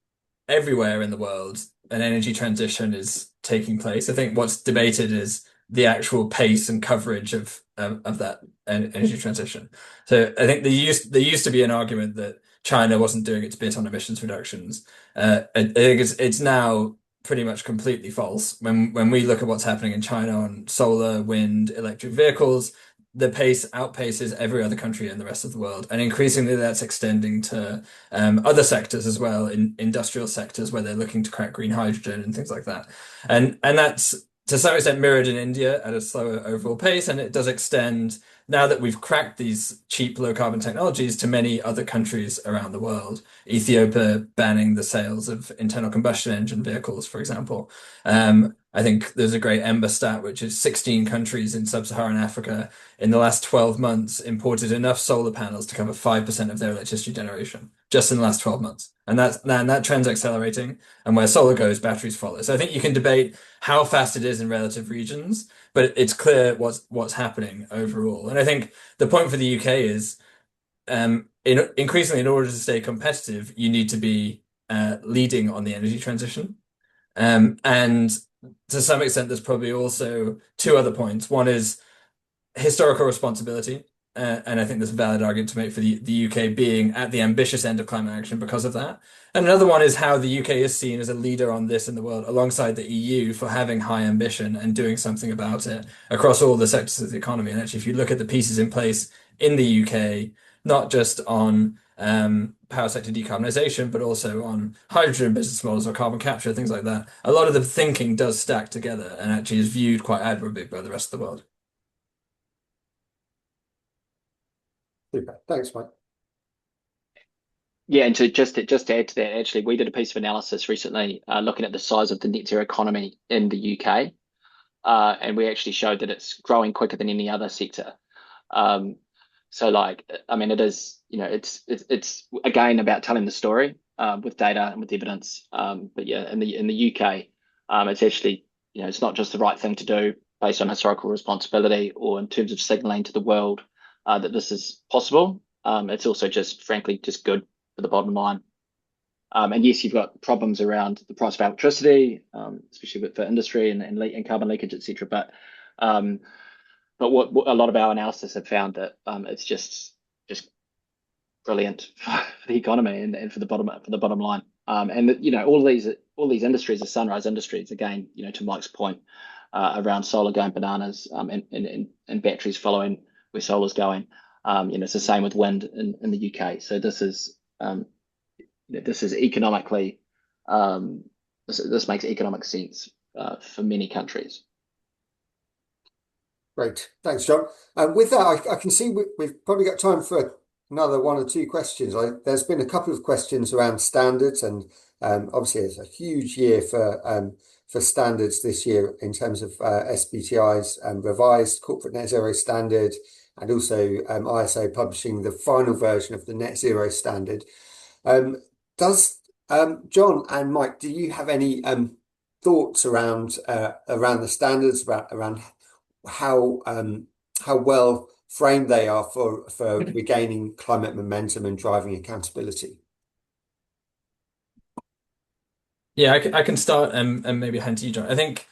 everywhere in the world, an energy transition is taking place. I think what's debated is the actual pace and coverage of that energy transition. So I think there used to be an argument that China wasn't doing its bit on emissions reductions. I think it's now pretty much completely false. When we look at what's happening in China on solar, wind, electric vehicles, the pace outpaces every other country in the rest of the world, and increasingly that's extending to other sectors as well, in industrial sectors where they're looking to crack green hydrogen and things like that. And that's to some extent mirrored in India at a slower overall pace, and it does extend now that we've cracked these cheap low carbon technologies to many other countries around the world. Ethiopia banning the sales of internal combustion engine vehicles, for example. I think there's a great Ember stat, which is 16 countries in sub-Saharan Africa in the last 12 months imported enough solar panels to cover 5% of their electricity generation just in the last 12 months. And that trend's accelerating. And where solar goes, batteries follow. So I think you can debate how fast it is in relative regions, but it's clear what's happening overall. And I think the point for the UK is increasingly, in order to stay competitive, you need to be leading on the energy transition. And to some extent, there's probably also two other points. One is historical responsibility. And I think there's a valid argument to make for the UK being at the ambitious end of climate action because of that. And another one is how the UK is seen as a leader on this in the world alongside the EU for having high ambition and doing something about it across all the sectors of the economy. And actually, if you look at the pieces in place in the UK, not just on power sector decarbonisation, but also on hydrogen business models or carbon capture, things like that, a lot of the thinking does stack together and actually is viewed quite admirably by the rest of the world. super. Thanks, Mike. Yeah, and to add to that, actually, we did a piece of analysis recently looking at the size of the net zero economy in the UK, and we actually showed that it's growing quicker than any other sector. Um, so, like, I mean, it is, it's again about telling the story with data and with evidence. But yeah, in the UK, it's actually, it's not just the right thing to do based on historical responsibility or in terms of signaling to the world that this is possible. It's also just, frankly, just good for the bottom line. And yes, you've got problems around the price of electricity, especially for industry and carbon leakage, etc. But what a lot of our analysis have found that it's just brilliant for the economy and for the bottom line. And all these industries are sunrise industries. Again, to Mike's point around solar going bananas, and batteries following where solar's going. It's the same with wind in the UK. So this is economically this makes economic sense for many countries. Great. Thanks, John. With that, I can see we've probably got time for another one or two questions. There's been a couple of questions around standards, and obviously it's a huge year for standards this year in terms of SBTi's revised corporate net zero standard, and also ISO publishing the final version of the net zero standard. Does John and Mike, do you have any thoughts around the standards, around how well framed they are for regaining climate momentum and driving accountability? Yeah, I can start and maybe hand to you, John. I think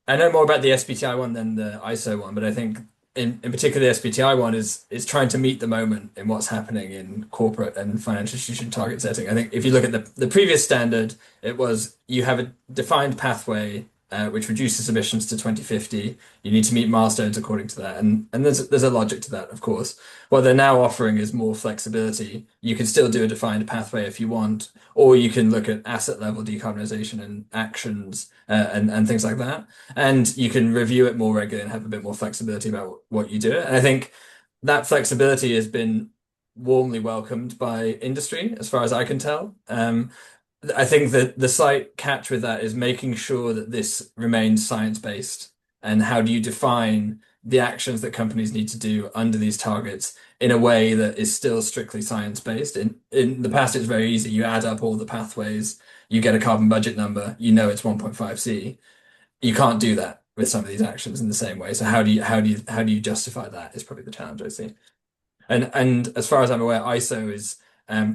I know more about the SBTI one than the ISO one, but I think in particular the SBTI one is trying to meet the moment in what's happening in corporate and financial institution target setting. I think if you look at the previous standard, it was you have a defined pathway which reduces emissions to 2050. You need to meet milestones according to that, and there's a logic to that, of course. What they're now offering is more flexibility. You can still do a defined pathway if you want, or you can look at asset level decarbonisation and actions and things like that. And you can review it more regularly and have a bit more flexibility about what you do. And I think that flexibility has been warmly welcomed by industry, as far as I can tell. I think that the slight catch with that is making sure that this remains science-based. And how do you define the actions that companies need to do under these targets in a way that is still strictly science-based? In the past, it's very easy. You add up all the pathways, you get a carbon budget number, you know it's 1.5 C. You can't do that with some of these actions in the same way. So how do you justify that is probably the challenge I see. And as far as I'm aware, ISO is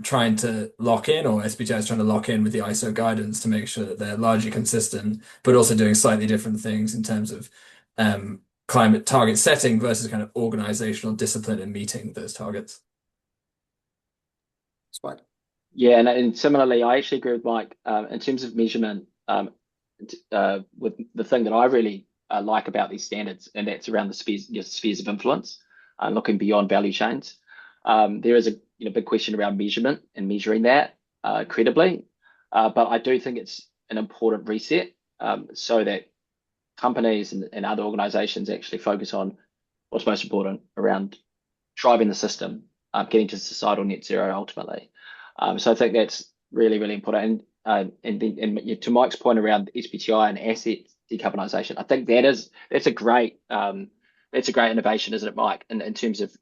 trying to lock in, or SBTi is trying to lock in with the ISO guidance to make sure that they're largely consistent, but also doing slightly different things in terms of climate target setting versus kind of organizational discipline in meeting those targets. That's fine. Yeah, and similarly, I actually agree with Mike in terms of measurement. With the thing that I really like about these standards, and that's around the spheres of influence, looking beyond value chains. There is a big question around measurement and measuring that credibly, but I do think it's an important reset so that companies and other organizations actually focus on what's most important around driving the system, getting to societal net zero ultimately. So I think that's really, really important. And to Mike's point around SBTi and asset decarbonisation, I think that's a great innovation, isn't it, Mike? In terms of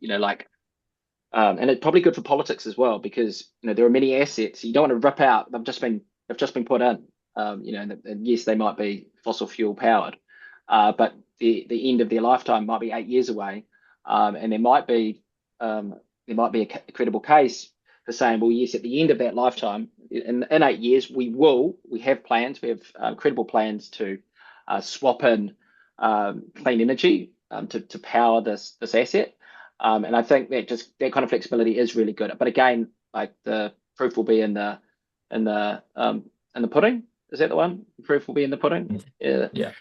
and it's probably good for politics as well, because there are many assets you don't want to rip out. They've just been put in. And yes, they might be fossil fuel powered, but the end of their lifetime might be 8 years away, and there might be a credible case for saying, well, yes, at the end of that lifetime, in 8 years, we have plans, we have credible plans to swap in clean energy to power this asset. And I think that kind of flexibility is really good. But again, like the proof will be in the pudding. Is that the one? The proof will be in the pudding. Yeah. Yeah.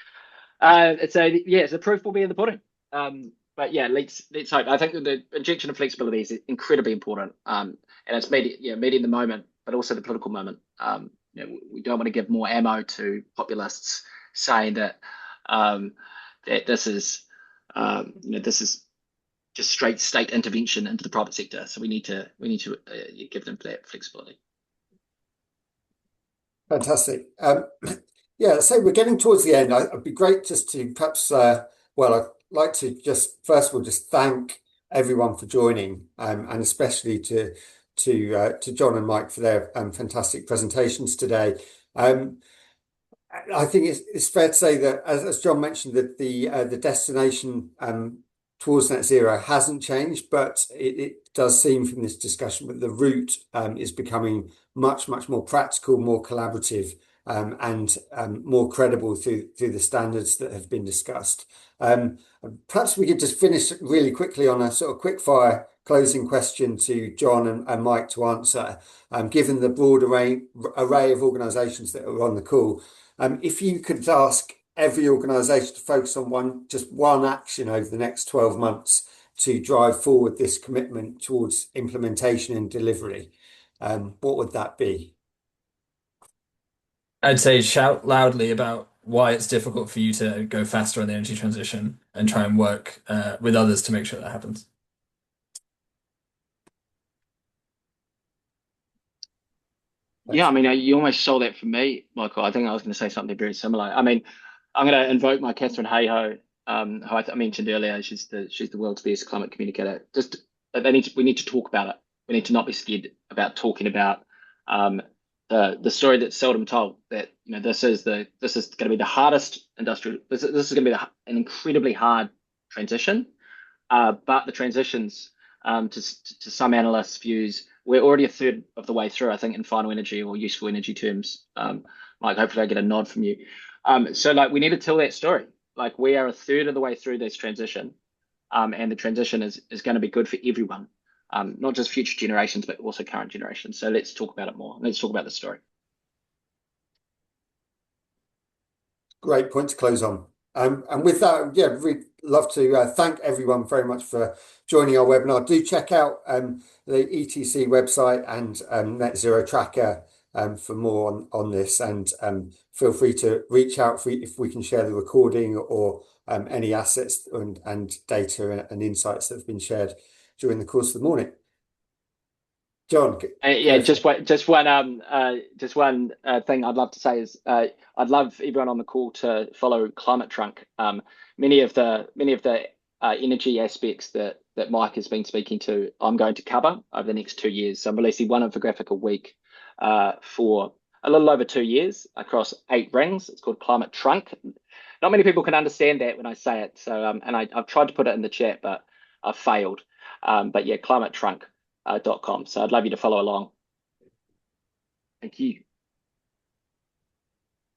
The proof will be in the pudding. But yeah, let's hope. I think that the injection of flexibility is incredibly important. And it's meeting the moment, but also the political moment. We don't want to give more ammo to populists saying that that this is just straight state intervention into the private sector. So we need to give them that flexibility. Fantastic. Yeah, so we're getting towards the end. It'd be great just to perhaps, I'd like to just first of all just thank everyone for joining, and especially to John and Mike for their fantastic presentations today. I think it's fair to say that, as John mentioned, that the destination towards net zero hasn't changed, but it does seem from this discussion that the route is becoming much more practical, more collaborative, and more credible through the standards that have been discussed. Perhaps we could just finish really quickly on a sort of quick fire closing question to John and Mike to answer. Given the broad array of organisations that are on the call, if you could ask every organisation to focus on just one action over the next 12 months to drive forward this commitment towards implementation and delivery, what would that be? I'd say shout loudly about why it's difficult for you to go faster on the energy transition and try and work with others to make sure that happens. Yeah, I mean, you almost sold that for me, Michael. I think I was going to say something very similar. I mean, I'm going to invoke my Catherine Hayhoe, who I mentioned earlier. She's the world's best climate communicator. Just we need to talk about it. We need to not be scared about talking about the story that's seldom told. That this is going to be the hardest industrial. This is going to be an incredibly hard transition. But the transitions, to some analysts' views, we're already a third of the way through, I think, in final energy or useful energy terms. Mike, hopefully I get a nod from you. So we need to tell that story. Like, we are a third of the way through this transition, and the transition is going to be good for everyone, not just future generations, but also current generations. So let's talk about it more. Let's talk about the story. Great point to close on. And with that, yeah, we'd love to thank everyone very much for joining our webinar. Do check out the ETC website and Net Zero Tracker for more on this, and feel free to reach out if we can share the recording or any assets and data and insights that have been shared during the course of the morning. John, Yeah, go for it. just one thing I'd love to say is I'd love everyone on the call to follow Climate Trunk. Many of the energy aspects that Mike has been speaking to, I'm going to cover over the next 2 years. So I'm releasing one infographic a week for a little over 2 years across 8 rings. It's called Climate Trunk. Not many people can understand that when I say it. So and I've tried to put it in the chat, but I've failed. But yeah, climatetrunk.com. So I'd love you to follow along. Thank you.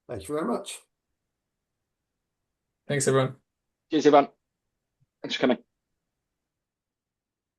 Thank you very much. Thanks, everyone. Cheers, everyone. Thanks for coming.